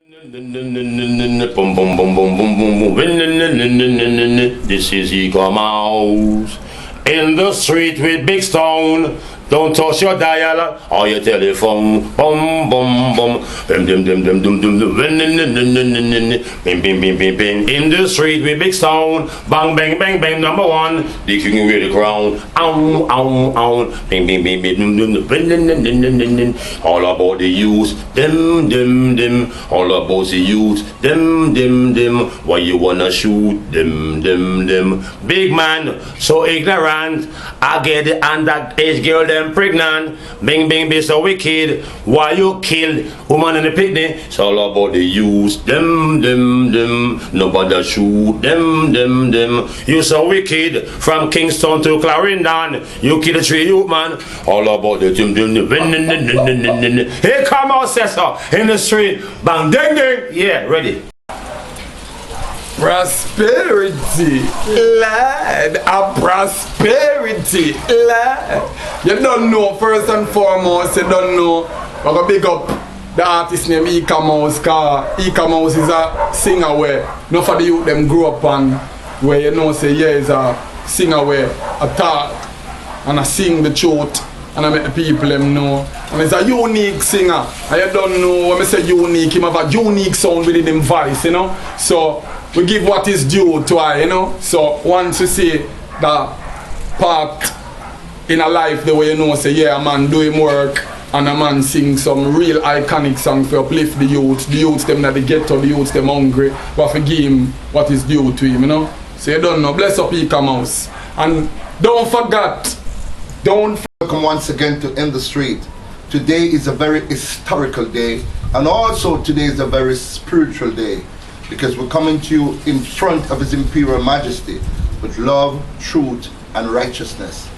Boom, boom, boom, boom, boom, boom, boom. This is Eek-A-Mouse in the street with big stone. Don't touch your dial or your telephone. Boom, boom, boom. Bim, dim, dim, dim, dim, dim, dim. Bim, bim, bim, bim, bim. In the street with big stone. Bang, bang, bang, bang. Number one. The king with the crown. Ow, ow, ow. Bim, bim, bim, bim, dim, dim, dim. All about the youth. Dim, dim, dim. All about the youth. Dim, dim, dim. Why you wanna shoot? Dim, dim, dim. Big man, so ignorant. I get the underage girl them pregnant. Bing, bing, be so wicked. Why you kill woman in the picnic? It's all about the youth. Dim, dim, dim. Nobody shoot. Dim, dim, dim. You so wicked. From Kingston to Clarendon. You kill the tree youth man. All about the dim, dim, dim. Here come our sister in the street. Bang, ding, ding. Yeah, ready. Prosperity, lad, a prosperity, lad. You don't know, first and foremost, you don't know. We're going to big up the artist named Eek-A-Mouse, because Eek-A-Mouse is a singer where none of the youth them grew up on, where you know, say, yeah, he's a singer where I talk and I sing the truth and I make the people them know. And he's a unique singer. And you don't know, when I say unique, he have a unique sound within him voice, you know. So, we give what is due to her, you know. So once you see that part in a life the way you know, say yeah, a man doing work and a man sing some real iconic song to uplift the youths them that they ghetto, the youths them hungry, but for give him what is due to him, you know. So you don't know, bless up Eek-A-Mouse. And don't forget, welcome once again to In the Street. Today is a very historical day, and also today is a very spiritual day, because we're coming to you in front of His Imperial Majesty with love, truth, and righteousness.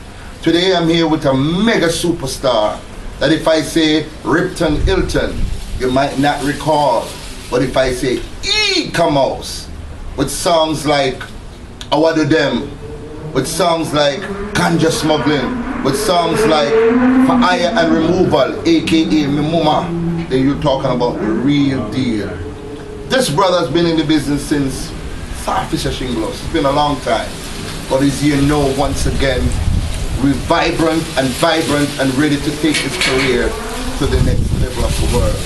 Today I'm here with a mega superstar that if I say Ripton Hilton, you might not recall. But if I say Eek-A-Mouse, with songs like Wa-Do-Dem, with songs like Ganja Smuggling, with songs like Fire and Removal, aka Me Mama, then you're talking about the real deal. This brother's been in the business since Starfish Shinglos. It's been a long time, but he's here now once again, vibrant and ready to take his career to the next level of the world.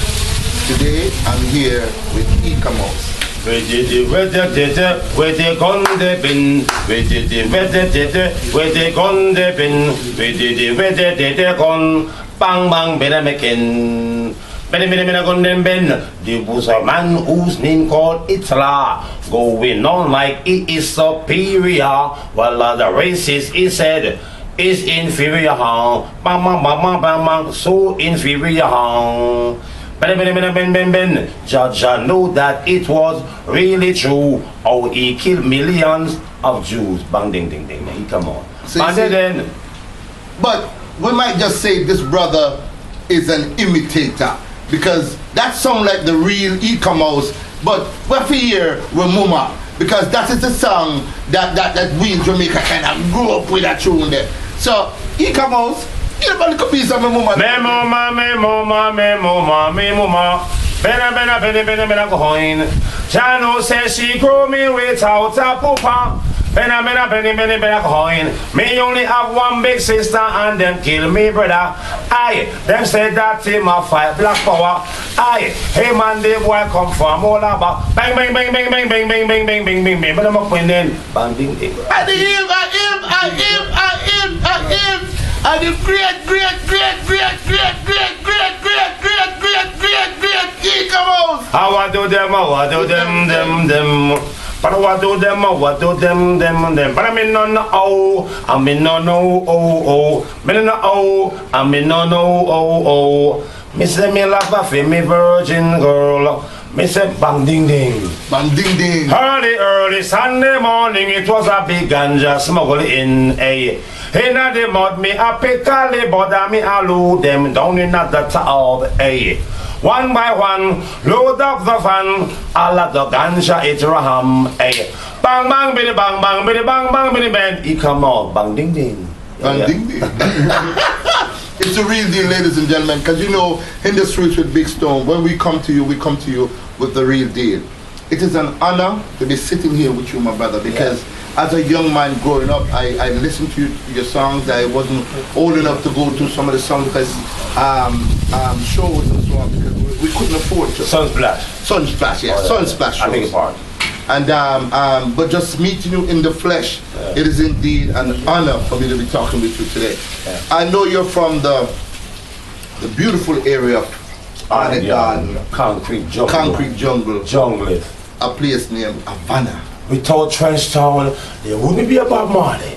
Today, I'm here with Eek-A-Mouse. Where they gone they been? Where they gone they been? Where they gone? Bang bang, better making. There was a man whose name called Itla, going on like he is superior, while other races he said is inferior. Bang bang bang bang bang bang, so inferior. Judge know that it was really true. How he killed millions of Jews. Bang ding ding ding. He come on. But we might just say this brother is an imitator, because that sounds like the real Eek-A-Mouse, but we're here with Mama, because that is the song that we in Jamaica kind of grew up with that tune there. So Eek-A-Mouse, give a little piece of me Mama. Me Mama, me Mama, me Mama, me Mama. Bena coin. Jano says she grew me without a pooper. Bena coin. Me only have one big sister and them kill me brother. Aye, them say that him a fight black power. Aye, hey man, the boy come from all about. Bang bang bang bang bang bang bang bang bang bang bang bang. But I'm up when then bang ding ding. I the great Eek-A-Mouse. Wa-Do-Dem, them. But Wa-Do-Dem, them. But I mean no, I mean no, me no, I mean no, me say me love a me virgin girl. Me say bang ding ding. Bang ding ding. Early Sunday morning, it was a big ganja smuggle in a. In the mud, me a pickle, but me a load them down in at the top, eh. One by one, load up the van, all of the ganja it ram, eh. Bang bang biddy bang bang biddy bang bang biddy bang. He come out, bang ding ding. Bang ding ding. It's a real deal, ladies and gentlemen, because you know, in the streets with Big Stone, when we come to you with the real deal. It is an honor to be sitting here with you, my brother, because as a young man growing up, I listened to your songs. I wasn't old enough to go to some of the songs because shows and so on, because we couldn't afford to. Sunsplash. Sunsplash, yeah. Sunsplash shows. I beg your pardon. And but just meeting you in the flesh, it is indeed an honor for me to be talking with you today. Yeah. I know you're from the beautiful area of Concrete Jungle. Concrete Jungle. Jungle. A place named Havana. Without Trench Town, there wouldn't be a Bob Marley.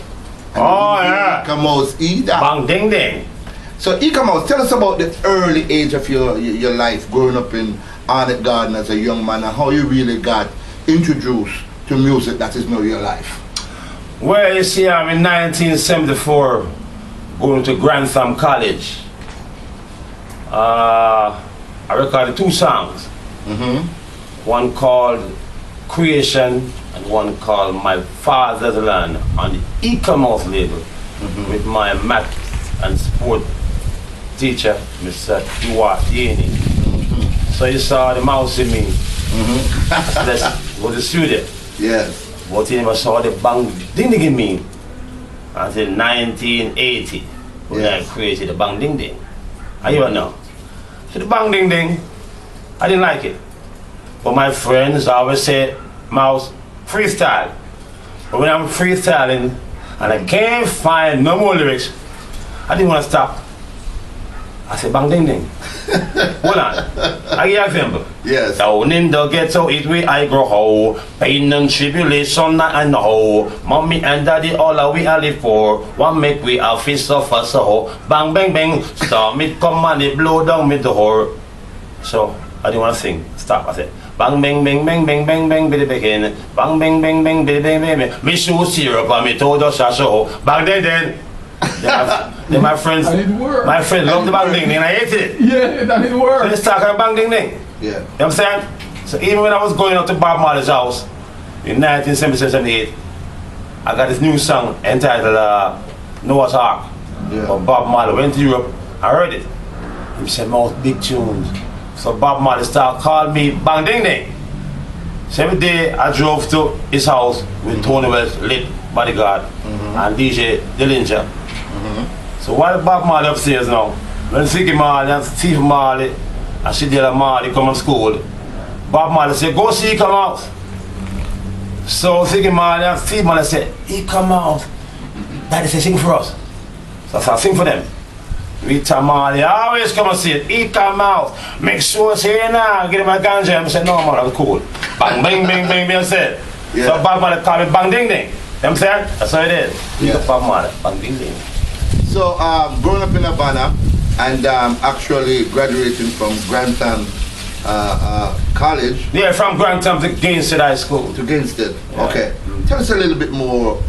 Eek-A-Mouse either. Bang ding ding. So Eek-A-Mouse, tell us about the early age of your life, growing up in Arnett Garden as a young man, and how you really got introduced to music that is now your life. Well, you see, I'm in 1974 going to Grantham College. I recorded 2 songs. One called Creation and one called My Father's Land on the Eek-A-Mouse label with my math and sport teacher, Mr. Dehaney. So you saw the mouse in me. Let's go to the studio. Yes. But he never saw the bang ding ding in me until 1980 when I created the bang ding ding. How you know? So the bang ding ding, I didn't like it. But my friends always said, Mouse, freestyle. But when I'm freestyling and I can't find no more lyrics, I didn't want to stop. I said, bang ding ding. Hold on. I give you an example. Yes. Down in the ghetto, it we I grow hoe. Pain and tribulation, I know. Mommy and daddy, all are we are live for. One make we a fist of us, so bang bang bang. Storm it come and it blow down me the whore. So I didn't want to sing. Stop. I said, bang bang bang bang bang bang bang biddy begin. Bang bang bang bang biddy bang bang bang. Me shoe syrup and me told us so. Bang then. Then my friends, my friends loved the bang ding ding and I hated it. Yeah, that didn't work. So let's talk about bang ding ding. Yeah. You know what I'm saying? So even when I was going up to Bob Marley's house in 1977-78, I got this new song entitled Noah's Ark. Yeah. But Bob Marley went to Europe, I heard it. He said, most big tunes. So Bob Marley started calling me bang ding ding. So every day I drove to his house with Tony Wells, lit bodyguard, and DJ Dillinger. So while Bob Marley upstairs now, when Ziggy Marley and Steve Marley and Shidela Marley come to school, Bob Marley said, go see Eek-A-Mouse. So Ziggy Marley and Steve Marley said, Eek-A-Mouse, Daddy said sing for us. So I started sing for them. Rita Marley always come and say, Eek-A-Mouse, make sure it's here now, get him a ganja. I said, no man, that's cool. Bang, bang, bang, bang, bang, I said. Yeah. So Bob Marley called me bang ding ding. You know what I'm saying? That's how it is. Yeah. Bob Marley, bang ding ding. So growing up in Havana and actually graduating from Grantham College. Yeah, from Grantham to Gainsted High School. To Gainsted. Yeah. Okay. Tell us a little bit more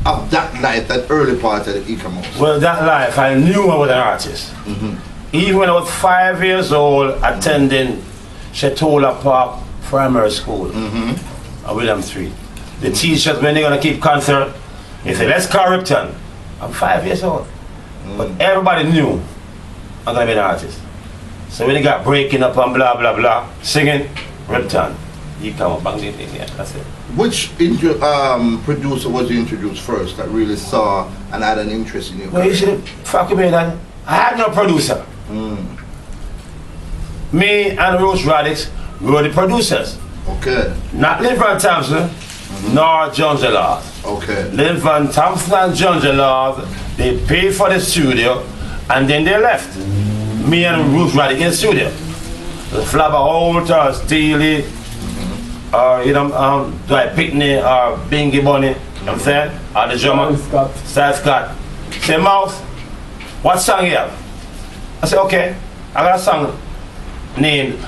of that life, that early part of the Eek-A-Mouse. Well, that life, I knew I was an artist. Even when I was 5 years old, attending Chetola Park Primary School at William Street. The teachers, when they're going to keep concert, they say, let's call Ripton. I'm 5 years old. But everybody knew I'm going to be an artist. So when they got breaking up and blah, blah, blah, singing, Ripton. He come up, bang, ding, ding, yeah, that's it. Which producer was you introduced first that really saw and had an interest in you? Well, you should fuck with me, then. I had no producer. Me and Rose Radix were the producers. Okay. Not Linval Thompson, nor John Gelard. Okay. Linval Thompson and John Gelard, they paid for the studio and then they left. Me and Ruth Radix in the studio. The Flabber Holt or Steely, or Dwight Pickney or Bingy Bunny, you know what I'm saying? Or the drummer, Star Scott. Say, Mouse, what song you have? I said, okay, I got a song named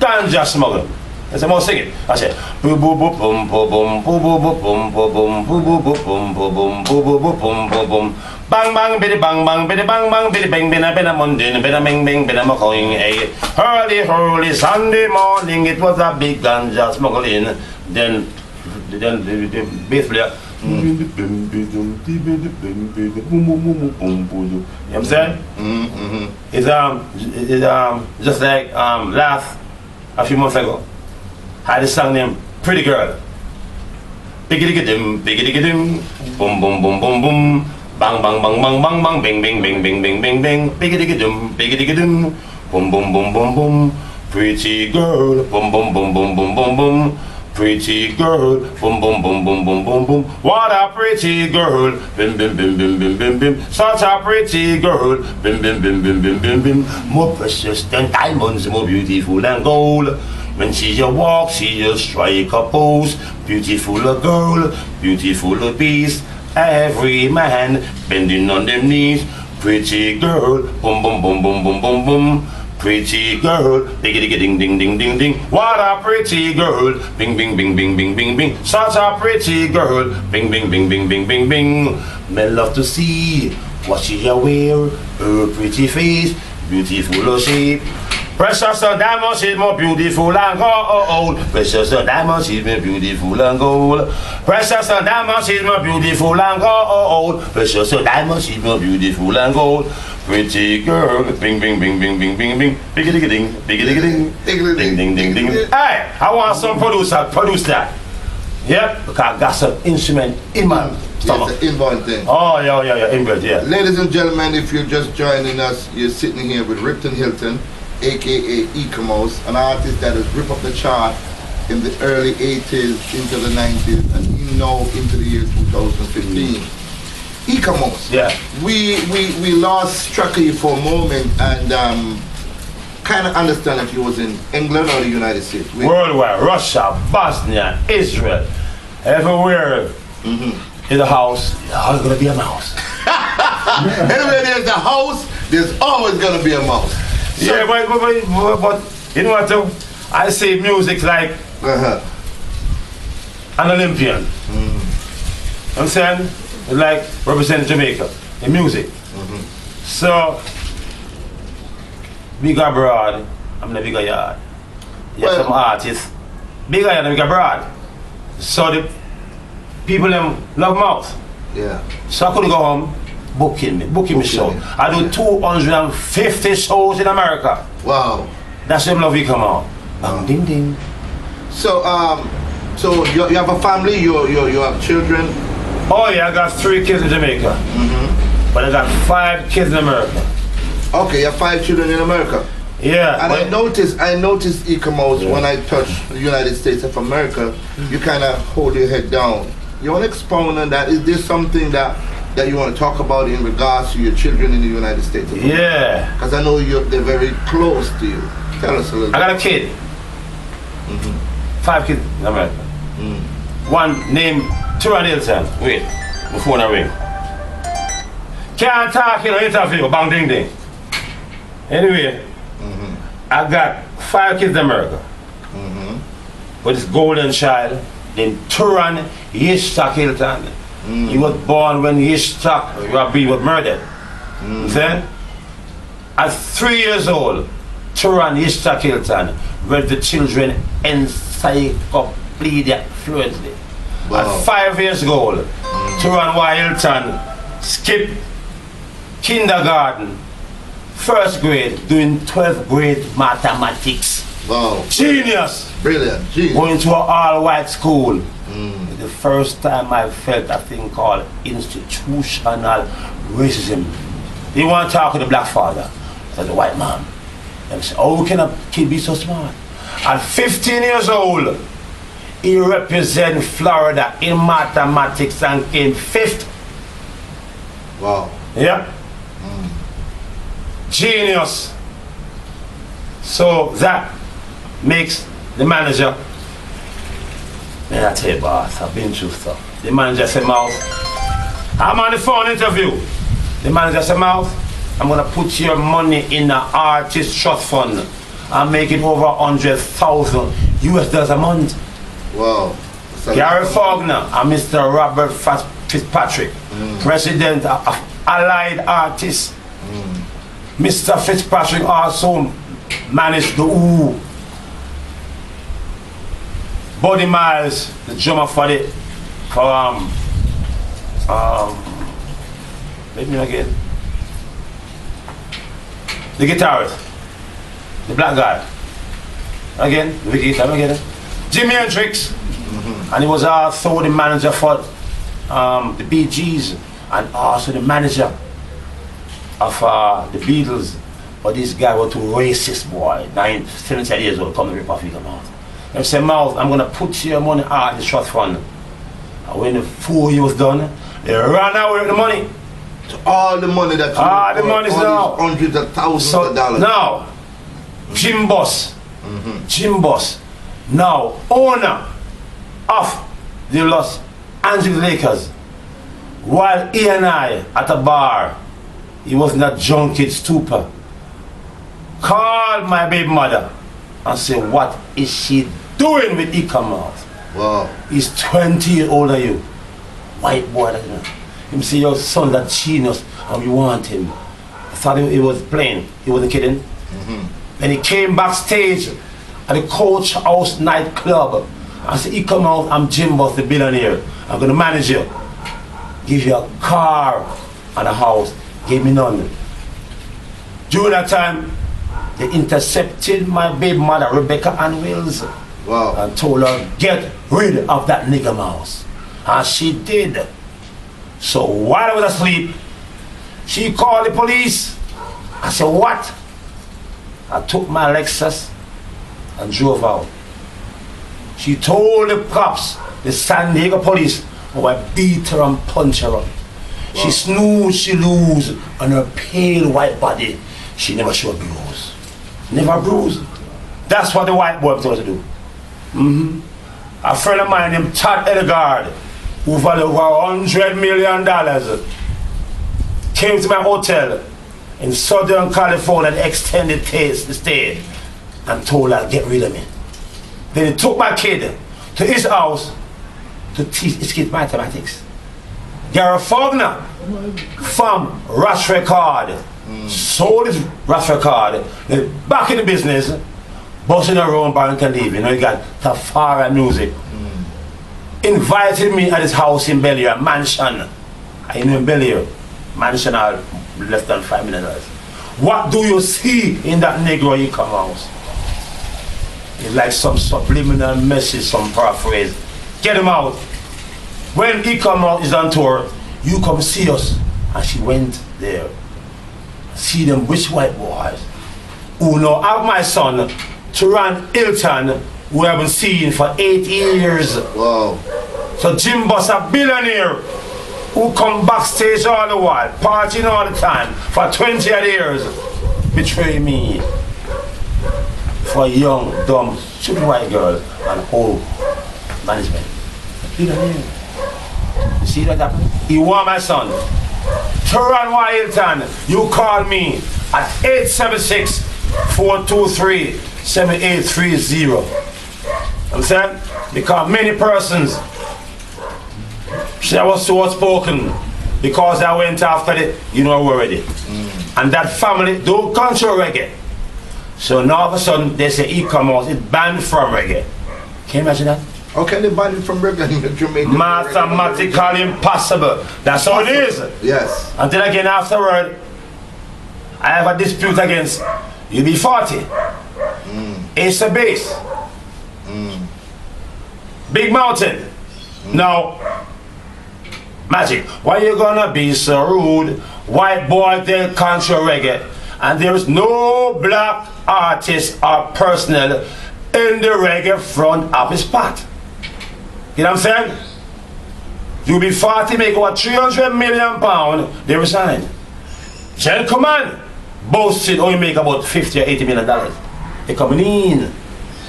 Ganja Smuggler. I said, Mouse, sing it. I said, boo boo boo boom boom boom boo boo boo boom boom boo boo boo boom boom boo boo boo boom boom boom bang bang biddy bang bang biddy bang bang biddy bang biddy biddy mundin biddy bang bang biddy McCoying early Sunday morning it was a big ganja smuggling. Then the bass player. You know what I'm saying? It's just like last a few months ago. Had a song named Pretty Girl. Biggity-dim, biggity-dim, boom, boom, boom, boom, boom. Bang, bang, bang, bang, bang, bang, bing, bing, bing, bing, bing, bing, bing. Biggity-dim, biggity-dim, boom, boom, boom, boom, boom. Pretty girl, boom, boom, boom, boom, boom, boom, boom. Pretty girl, boom, boom, boom, boom, boom, boom, boom. What a pretty girl, bim, bim, bim, bim, bim, bim, bim. Such a pretty girl, bim, bim, bim, bim, bim, bim, bim. More precious than diamonds, more beautiful than gold. When she just walks, she just strike a pose. Beautiful a girl, beautiful a beast. Every man bending on them knees. Pretty girl, boom, boom, boom, boom, boom, boom, boom. Pretty girl, diggity ding ding ding ding ding. What a pretty girl, bing bing bing bing bing bing bing. Such a pretty girl, bing bing bing bing bing bing bing. Men love to see what she wear, her pretty face, beautiful shape. Precious and diamond, she's more beautiful and gold. Precious and diamond, she's more beautiful and gold. Precious and diamond, she's more beautiful and gold. Precious and diamond, she's more beautiful and gold. Pretty girl, bing bing bing bing bing bing bing, biggity ding, biggity ding, ding ding ding ding. Hey, I want some producer, produce that. Yep, because I got some instrument in my stomach. It's an inborn thing. Oh yeah, inbred, yeah. Ladies and gentlemen, if you're just joining us, you're sitting here with Ripton Hilton, aka Eek-A-Mouse, an artist that has ripped up the chart in the early 80s into the 90s and now into the year 2015. Eek-A-Mouse. Yeah. We lost track of you for a moment and kind of understand if you was in England or the United States. Worldwide, Russia, Bosnia, Israel, everywhere in the house, there's always gonna be a mouse. Anywhere there's a house, there's always gonna be a mouse. So, yeah, but you know what though? I say music like an Olympian. I'm saying? Like represent Jamaica in music. So big abroad, I'm the bigger yard. You have some artists, bigger yard and bigger abroad. So the people them love mouth. Yeah. So I couldn't go home booking me show. I do 250 shows in America. Wow. That's when love you come out. Bang ding ding. So so you have a family, you have children? Oh yeah, I got 3 kids in Jamaica. But I got 5 kids in America. Okay, you have 5 children in America. Yeah. And I noticed Eek-A-Mouse when I touched the United States of America, you kind of hold your head down. You want to expound on that? Is there something that you want to talk about in regards to your children in the United States of America? Yeah. Because I know they're very close to you. Tell us a little bit. I got a kid. 5 kids in America. One named Tutor Hilton. Wait, my phone a ring. Can't talk in an interview, bang ding ding. Anyway, I got 5 kids in America. But this golden child, named Turan Yishtak Hilton. He was born when Yishtak Rabbi was murdered. Then, at 3 years old, Turan Yishtak Hilton read the children encyclopedia fluently. Wow. At 5 years old, Turan Y. Hilton skipped kindergarten, 1st grade, doing 12th grade mathematics. Wow. Genius! Brilliant. Genius. Going to an all-white school. The first time I felt a thing called institutional racism. They want to talk to the black father, as the white man. They say, oh, can a kid be so smart? At 15 years old, he represents Florida in mathematics and came 5th. Wow. Yeah. Genius. So that makes the manager, man, I tell you, boss, I've been through stuff. The manager said, Mouse, I'm on the phone interview. The manager said, Mouse, I'm gonna put your money in the artist trust fund. I'm making over 100,000 US dollars a month. Wow. Gary Faulkner and Mr. Robert Fitzpatrick, president of Allied Artists. Mr. Fitzpatrick also managed the Buddy Miles, the drummer for wait me again. The guitarist, the black guy. again, Reggae time again. Jimi Hendrix, and he was also the manager for the Bee Gees, and also the manager of the Beatles. But this guy was too racist, boy. 70 years old, come to rip off Eek-A-Mouse. They said, Mouse, I'm gonna put your money out the trust fund. And when the 4 years was done, they ran away with the money. So all the money that you all the money's now. Hundreds of thousands of dollars. Now, Jim Boss, Jim Boss, now owner of the Los Angeles Lakers, while he and I at a bar, he was not junkie stupor, called my baby mother and said, what is she doing with Eek-A-Mouse? Wow. He's 20 years older than you. White boy, that man. Him say your son that genius and we want him. I thought he was playing, he wasn't kidding. Then he came backstage at the Coach House nightclub. I said, Eek-A-Mouse, I'm Jim Boss, the billionaire. I'm gonna manage you. Give you a car and a house. Gave me none. During that time, they intercepted my baby mother, Rebecca Ann Wills. Wow. And told her, get rid of that nigger mouse. And she did. So while I was asleep, she called the police. I said, what? I took my Lexus and drove out. She told the cops, the San Diego police, how I beat her and punch her up. Wow. She snooze, she lose on her pale white body. She never showed bruise. Never bruised. That's what the white boy was supposed to do. A friend of mine named Todd Edgard, who valued over $100 million, came to my hotel in Southern California and extended the stay and told her, get rid of me. Then he took my kid to his house to teach his kid mathematics. Gary Faulkner from Rush Record sold his Rush Record, then back in the business, busting around Barrington Levy. You know, he got Tafara Music. Invited me at his house in Bel Air, mansion. I know in Bel Air, mansion are less than $5 million. What do you see in that Negro Eek-A-Mouse? It's like some subliminal message, some paraphrase. Get him out. When Eek-A-Mouse is on tour, you come see us. And she went there. See them rich white boys who now have my son, Turan Hilton, who I haven't seen for 8 years. Wow. So Jim Boss, a billionaire, who come backstage all the while, partying all the time for 20 years, betray me for a young, dumb, stupid white girl and whole management. Billionaire. You see that happen? He want my son. Turan Hilton, you call me at 876-423-7830. Understand? Because many persons say I was so outspoken because I went after it, you know already. And that family don't control reggae. So now all of a sudden they say Eek-A-Mouse is banned from reggae. Can you imagine that? How can they ban it from reggae in Jamaica? Mathematically impossible. That's how it is. Yes. And then again afterward, I have a dispute against UB40. Ace of Base. Big Mountain. Now, Magic, why you gonna be so rude? White boy, they control reggae. And there is no black artist or personnel in the reggae front office part. You know what I'm saying? UB40 make over £300 million, they resign. Gentlemen boasted only make about $50 or $80 million. They coming in.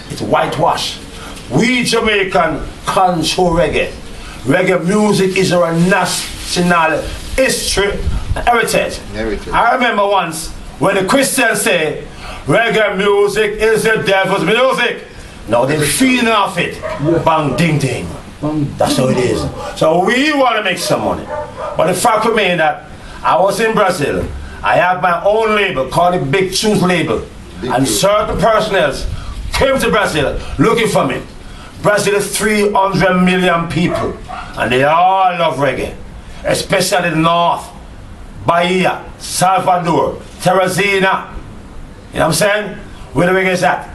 It's whitewash. We Jamaican control reggae. Reggae music is our national history and heritage. I remember once when the Christians say reggae music is the devil's music. Now they're feeding off it. Bang, ding, ding. That's how it is. So we want to make some money. But the fact remains that I was in Brazil. I have my own label called the Big Truth label. And certain personnel came to Brazil looking for me. Brazil is 300 million people. And they all love reggae. Especially the north. Bahia, Salvador, Teresina. You know what I'm saying? Where the reggae is at?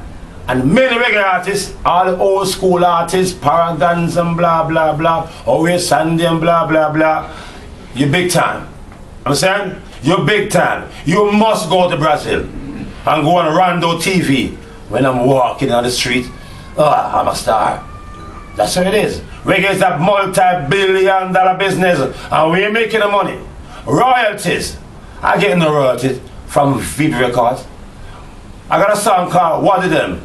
And many reggae artists, all the old school artists, Paragons and blah blah blah, Always Sandy and blah blah blah, you're big time. Understand? You're big time. You must go to Brazil and go on Rondo TV when I'm walking on the street. Oh, I'm a star. That's how it is. Reggae is a multi-billion-dollar business and we're making the money. Royalties. I get no royalties from VP Records. I got a song called Wa-Do-Dem.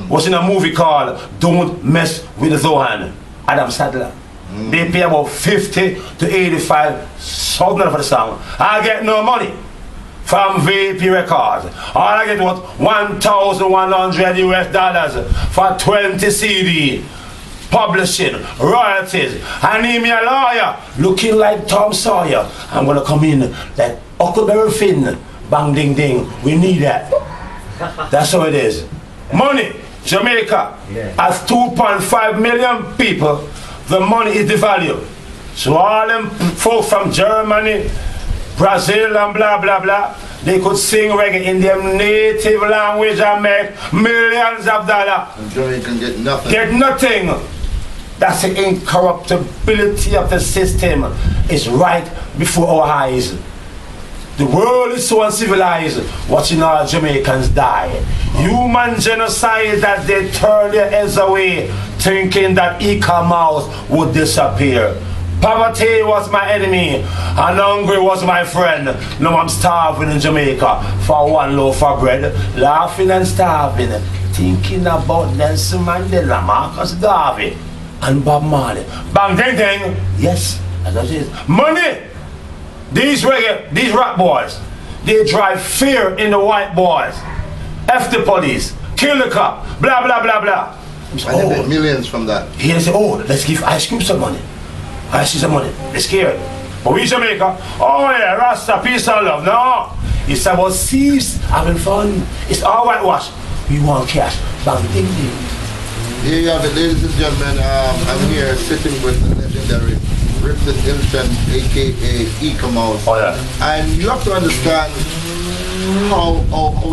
Was in a movie called Don't Mess with the Zohan. Adam Sadler. They pay about 50 to 85 something for the song. I get no money from VP Records. All I get was $1,100 US for 20 CD. Publishing, royalties. I need me a lawyer looking like Tom Sawyer. I'm gonna come in like Huckleberry Finn. Bang ding ding. We need that. That's how it is. Money. Jamaica has 2.5 million people. The money is the value. So all them folks from Germany, Brazil and blah blah blah, they could sing reggae in their native language and make millions of dollars. And Jamaican get nothing. Get nothing. That's the incorruptibility of the system. It's right before our eyes. The world is so uncivilized, watching our Jamaicans die. Human genocide that they turn their heads away, thinking that Eek-A-Mouse would disappear. Poverty was my enemy, and hungry was my friend. Now I'm starving in Jamaica for one loaf of bread, laughing and starving, thinking about Nelson Mandela, Marcus Garvey, and Bob Marley. Bang, ding, ding. Yes, that's what it is. Money! These reggae, these rap boys, they drive fear in the white boys. F the police, kill the cop, blah, blah, blah, blah. And they make millions from that. He say, oh, let's give Ice Cube some money. Ice Cube some money. They're scared. But we Jamaica, oh yeah, Rasta, peace and love. No, it's about thieves having fun. It's all whitewash. We want cash. Bang, ding, ding. Here you have it, ladies and gentlemen. I'm here sitting with the legendary Ripton Hilton, aka Eek-A-Mouse. Oh yeah. And you have to understand how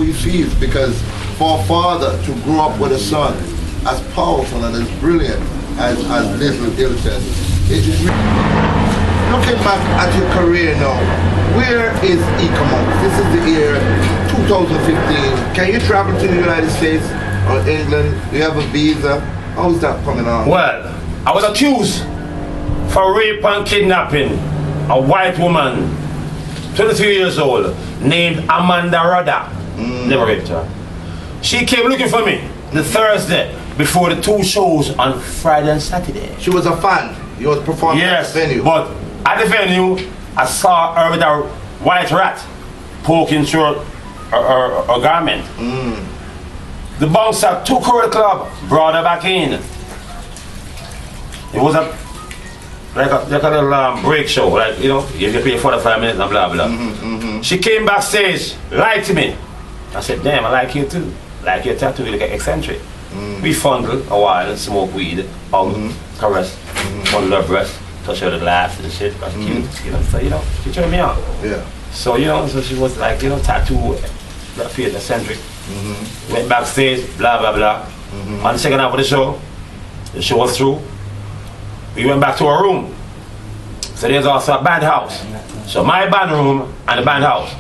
he feels, because for a father to grow up with a son as powerful and as brilliant as little Hilton, it is really... Looking back at your career now, where is Eek-A-Mouse? This is the year 2015. Can you travel to the United States or England? Do you have a visa? How's that coming on? Well, I was accused for rape and kidnapping a white woman, 23 years old, named Amanda Rodda. Never raped her. She came looking for me the Thursday before the two shows on Friday and Saturday. She was a fan. You was performing at the venue. But at the venue, I saw her with a white rat poking through her garment. The bouncer took her to the club, brought her back in. It was like a little break show, like, you know, you pay 45 minutes and blah blah. She came backstage, liked me. I said, damn, I like you too. Like your tattoo, you look eccentric. We fondled a while, smoke weed, hug, caress, fondle her breast, touch her the laugh and shit. That's cute, you know, so, you know, she turned me on. Yeah. So, you know, so she was like, you know, tattoo, that feel eccentric. Went backstage, blah blah blah. On the second half of the show was through. We went back to our room. So there's also a band house. So my band room and the band house.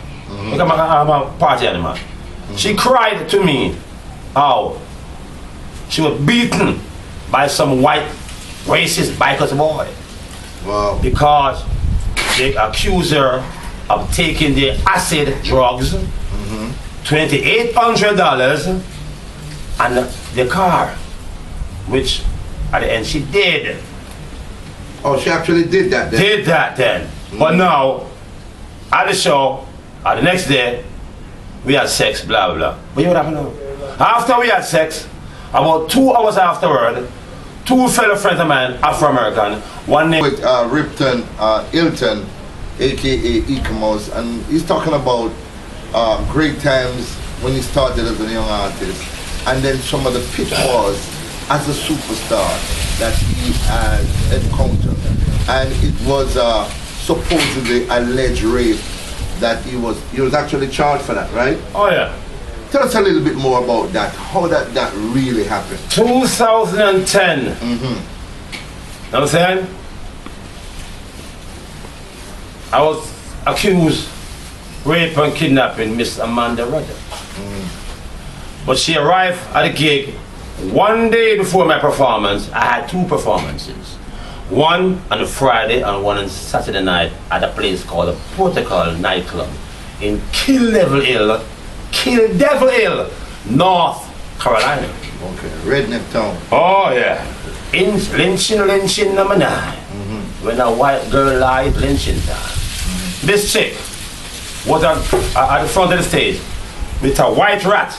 We got my party animal. She cried to me how she was beaten by some white racist bikers boy. Wow. Because they accused her of taking the acid drugs, $2,800, and the car, which at the end she did. Oh, she actually did that then? Did that then. But now, at the show, the next day, we had sex, blah, blah, blah. But you know what happened now? After we had sex, about 2 hours afterward, 2 fellow friends of mine, Afro-American, one named... With Ripton Hilton, aka Eek-A-Mouse, and he's talking about great times when he started as a young artist, and then some of the pitfalls as a superstar that he had encountered. And it was supposedly alleged rape that he was actually charged for that, right? Oh yeah. Tell us a little bit more about that. How that really happened. 2010. Know what I'm saying? I was accused rape and kidnapping Miss Amanda Rudder. But she arrived at the gig one day before my performance. I had 2 performances. One on a Friday and one on Saturday night at a place called the Protocol nightclub in Kill Devil Hill, North Carolina. Okay, redneck town. Oh yeah. In lynching number 9. When a white girl lied, lynching time. This chick was at the front of the stage with a white rat.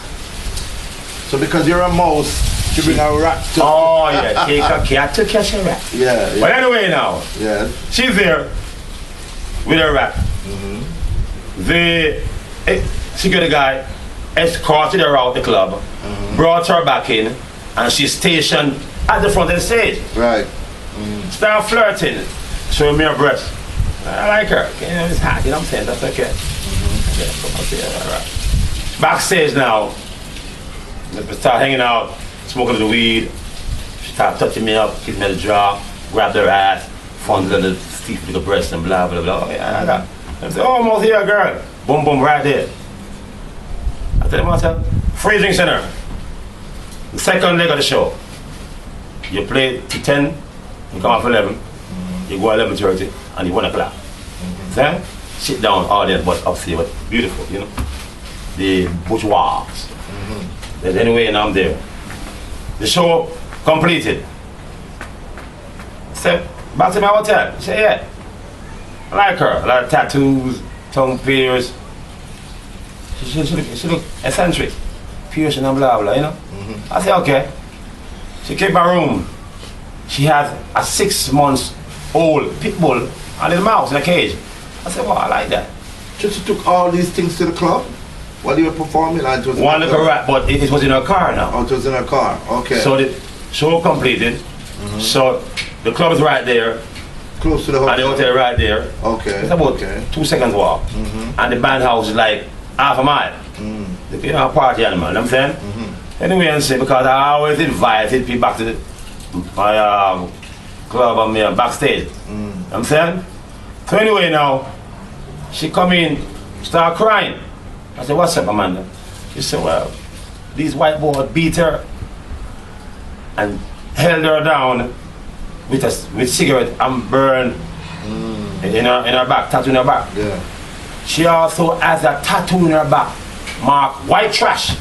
So because you're a mouse, you bring a rat to... Oh yeah, take a cat to catch a rat. Yeah. But anyway now, she's there with her rat. The security guy escorted her out the club, brought her back in, and she's stationed at the front of the stage. Right. Start flirting, showing me her breast. I like her. You know, it's hot, you know what I'm saying? That's okay. Backstage now, we start hanging out, smoking the weed. She start touching me up, kissing me the jaw, grabbed her ass, fondled the stiff little breast and blah, blah, blah. Oh, yeah, I said, oh, almost here, girl. Boom, boom, right there. I tell myself, freezing center. The second leg of the show. You play to 10, you come off 11, you go 11:30, and you 1 o'clock. Then, sit down, audience, but upstairs, but beautiful, you know. The bourgeois. Then anyway, and I'm there. The show completed. Said, back to my hotel. She said, yeah. I like her. A lot of tattoos, tongue pierced. She look eccentric. Piercing and blah, blah, you know. I said, okay. She came to my room. She had a 6-month-old pit bull and a little mouse in a cage. I said, well, I like that. So she took all these things to the club while you were performing? And it was one little rat, but it was in her car now. Oh, it was in her car, okay. So the show completed. So the club is right there. Close to the hotel? And the hotel right there. Okay. It's about 2 seconds walk. And the band house is like half a mile. You know, a party animal, you know what I'm saying? Anyway, I say, because I always invited people back to my club and me backstage. You know what I'm saying? So anyway now, she come in, start crying. I said, what's up, Amanda? She said, well, these white boys beat her and held her down with cigarette and burn in her back, tattoo in her back. Yeah. She also has a tattoo in her back, marked white trash.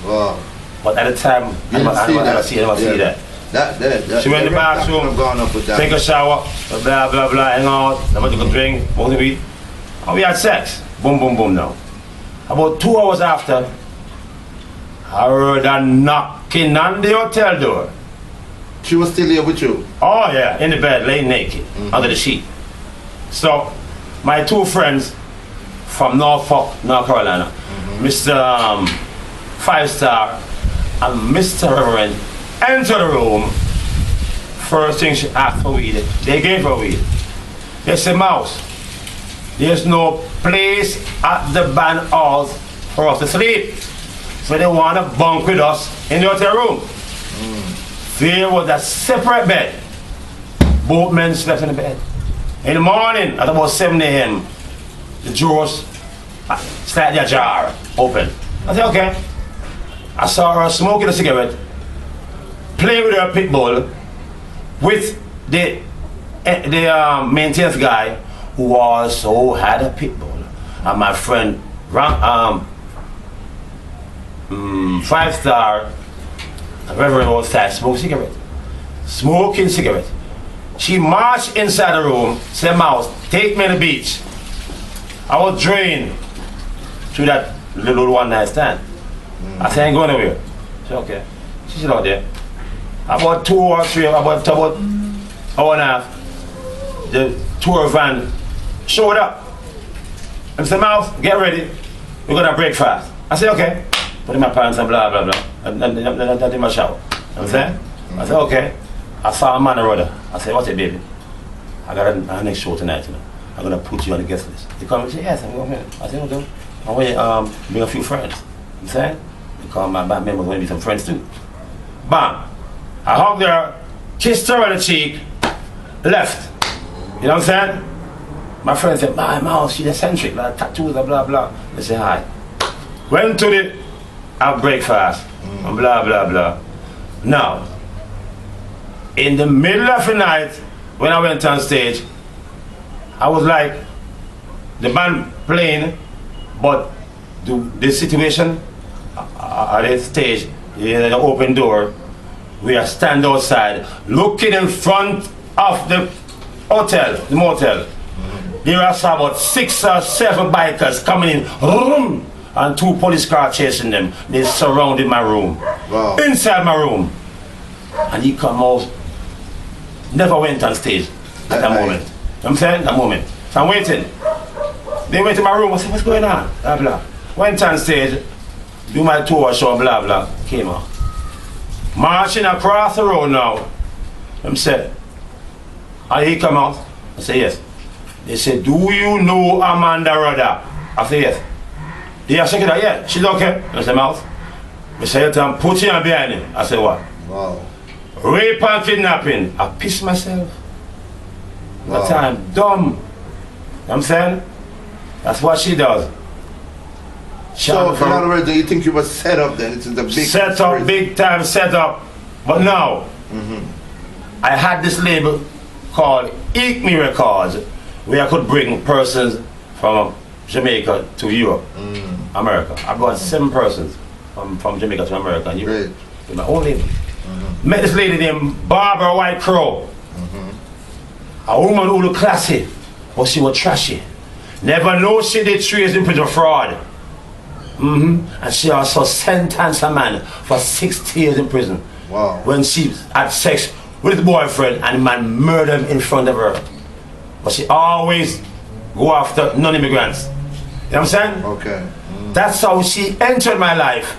Wow. But at the time, I never see that. That she went in the bathroom, take a shower, blah, blah, blah, hang out, I took a drink, smoke the weed, and we had sex. Boom, boom, boom now. About 2 hours after, I heard a knocking on the hotel door. She was still here with you? Oh yeah, in the bed, laying naked, under the sheet. So, my 2 friends from Norfolk, North Carolina, Mr. 5-Star and Mr. Reverend, enter the room. First thing she asked for weed, they gave her weed. They said, Mouse, there's no place at the band house for us to sleep. So they want to bunk with us in the hotel room. There was a separate bed. Both men slept in the bed. In the morning, at about 7 a.m., the drawers slightly ajar, open. I said, okay. I saw her smoking a cigarette, playing with her pit bull, with the maintenance guy who also had a pit bull. And my friend, 5-Star, Reverend outside, smoking cigarette. She marched inside the room, said, Mouse, take me to the beach. I was drained through that little one-night stand. I said, I ain't going nowhere. She said, okay. She said, out there. About 2 or 3, about hour and a half, the tour van showed up. And said, Mouse, get ready. We're going to break fast. I said, okay. Put in my pants and blah, blah, blah. And then in my shower. You know what I'm saying? I said, okay. I saw a man or other. I said, what's it, baby? I got a next show tonight, you know. I'm going to put you on the guest list. He come and say, yes, I'm going here. I said, okay. I'm going to bring a few friends. You saying? Because my band members want to be some friends too. Bam! I hugged her, kissed her on the cheek, left. You know what I'm saying? My friend said, my mouse, she's eccentric, like tattoos, blah blah. They say hi. Went to the breakfast, and blah blah blah. Now, in the middle of the night, when I went on stage, I was like, the band playing, but the situation at the stage, in the open door, we are stand outside, looking in front of the hotel, the motel. There are about 6 or 7 bikers coming in, vroom, and 2 police cars chasing them. They surrounded my room, wow. Inside my room. And Eek-A-Mouse never went on stage at that moment. You know what I'm saying? That moment. So I'm waiting. They went to my room, I said, what's going on? Blah blah. Went on stage, do my tour show, blah blah, came out. Marching across the road now. Them said, are you come out? I said, yes. They said, do you know Amanda Rudder? I said, yes. They are checking out, yeah, she's okay. I said, mouth. They said, I'm putting her behind him. I said, what? Wow. Rape and kidnapping. I pissed myself. Wow. That time, dumb. You know what I'm saying? That's what she does. So, in other words, do you think you were set up then? It's the big set up, big time set up. But now, I had this label called Eek-Me Records, where I could bring persons from Jamaica to Europe, America. I brought 7 persons from Jamaica to America and Europe. With my own label. Met this lady named Barbara White Crow. A woman who looked classy, but she was trashy. Never know she did 3 years in prison for fraud. And she also sentenced a man for 60 years in prison. Wow. When she had sex with his boyfriend and the man murdered him in front of her. But she always go after non-immigrants. You know what I'm saying? Okay. That's how she entered my life.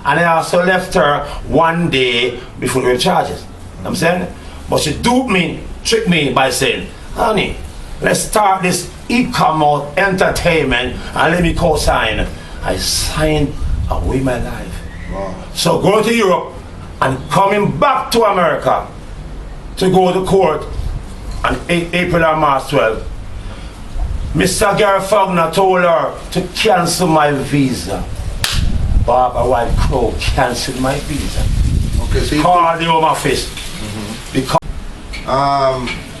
And I also left her one day before the charges. You know what I'm saying? But she duped me, tricked me by saying, honey, let's start this Eek-A-Mouse entertainment and let me co-sign. I signed away my life. Wow. So going to Europe and coming back to America to go to court on April or March 12th, Mr. Gary Faulkner told her to cancel my visa. Barbara White Crow canceled my visa. Okay, so you called the Home Office. Because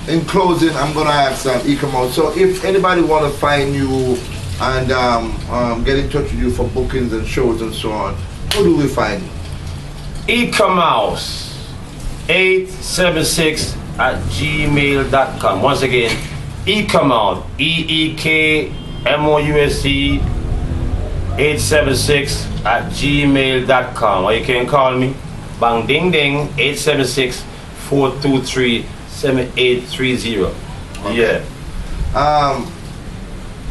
in closing, I'm gonna ask Eek-A-Mouse. So if anybody wanna find you and get in touch with you for bookings and shows and so on, how do we find you? Eek-A-Mouse 876 at gmail.com. Once again, Eek-A-Mouse EEKMOUSE 876 at gmail.com. Or you can call me bang ding ding 876 423 7830. Okay. Yeah.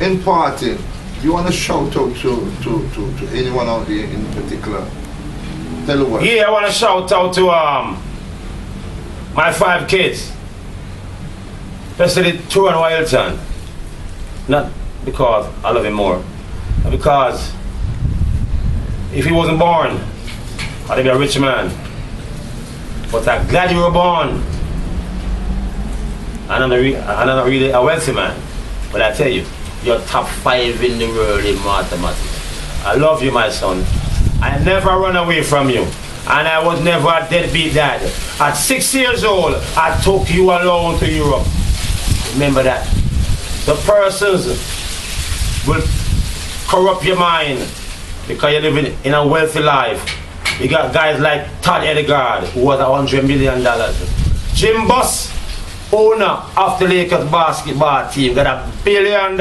In parting, do you want to shout out to anyone out there in particular? Tell the world. Yeah, I want to shout out to my 5 kids, especially Tutor and Wilton. Not because I love him more, but because if he wasn't born, I'd be a rich man. But I'm glad you were born. And I'm not really a wealthy man. But I tell you, you're top 5 in the world in mathematics. I love you, my son. I never run away from you. And I was never a deadbeat dad. At 6 years old, I took you alone to Europe. Remember that. The persons will corrupt your mind because you're living in a wealthy life. You got guys like Todd Edgard, who was $100 million. Jim Buss, owner of the Lakers basketball team, got $1 billion.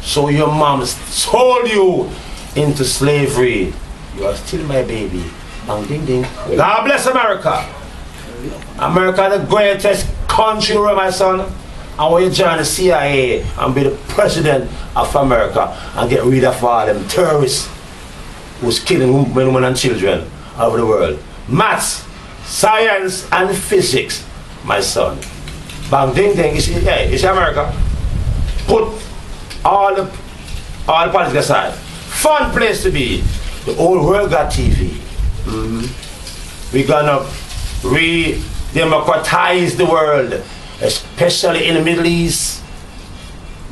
So your mom sold you into slavery. You are still my baby. Bang ding ding. God bless America. America the greatest country, my son. I want you to join the CIA and be the president of America and get rid of all them terrorists who's killing women and children all over the world. Maths, science and physics, my son. Bang ding ding, it's America. Put all the politics aside. fun place to be. The whole world got TV. We're gonna re-democratize the world, especially in the Middle East.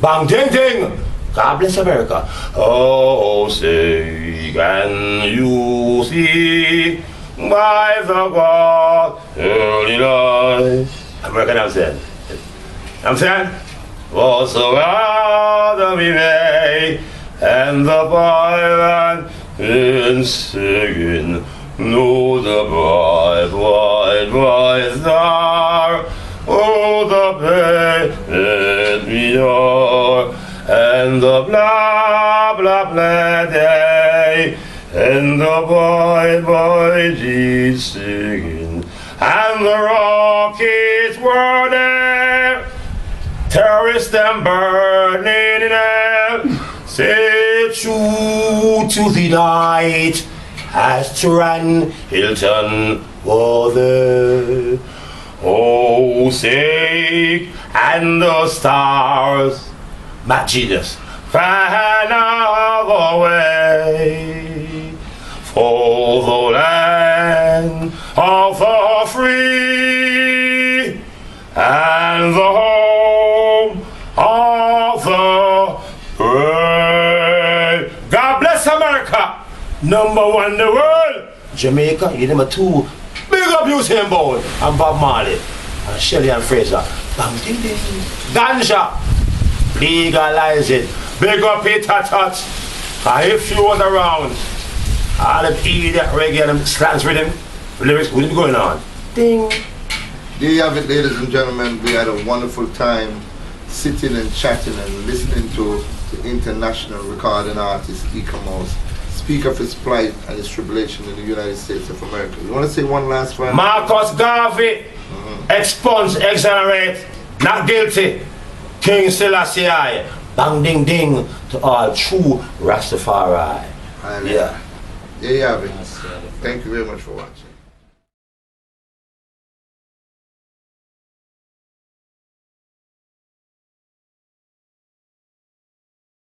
Bang ding ding! God bless America. Oh, say, can you see by the God early light? American accent. I'm saying, whatsoever we may, and the Bible in singing, know the bright, white star, oh, the planet we are, and the blah, blah, blah day, and the boy, Jesus singing, and the rockets were there, terrorists them burning in hell, say true to the night, as Turan Hilton was there. Oh, say, and the stars, my genius, fan our way for the land of the free and the home of the brave. God bless America, number one in the world. Jamaica, you number two. Big up Usain Bolt and Bob Marley and Shelley and Fraser. Bang ding ding. Ganja, legalize it. Big up Peter Touch. And if you was around, all them idiot reggae and them slants rhythm, lyrics wouldn't be going on. Ding. There you have it, ladies and gentlemen. We had a wonderful time sitting and chatting and listening to the international recording artist Eek-A-Mouse speak of his plight and his tribulation in the United States of America. You want to say one last final? Marcus Garvey, expunge, exonerate, not guilty. King Selassie, bang ding ding to all true Rastafari. Yeah. There you have it. Thank you very much for watching.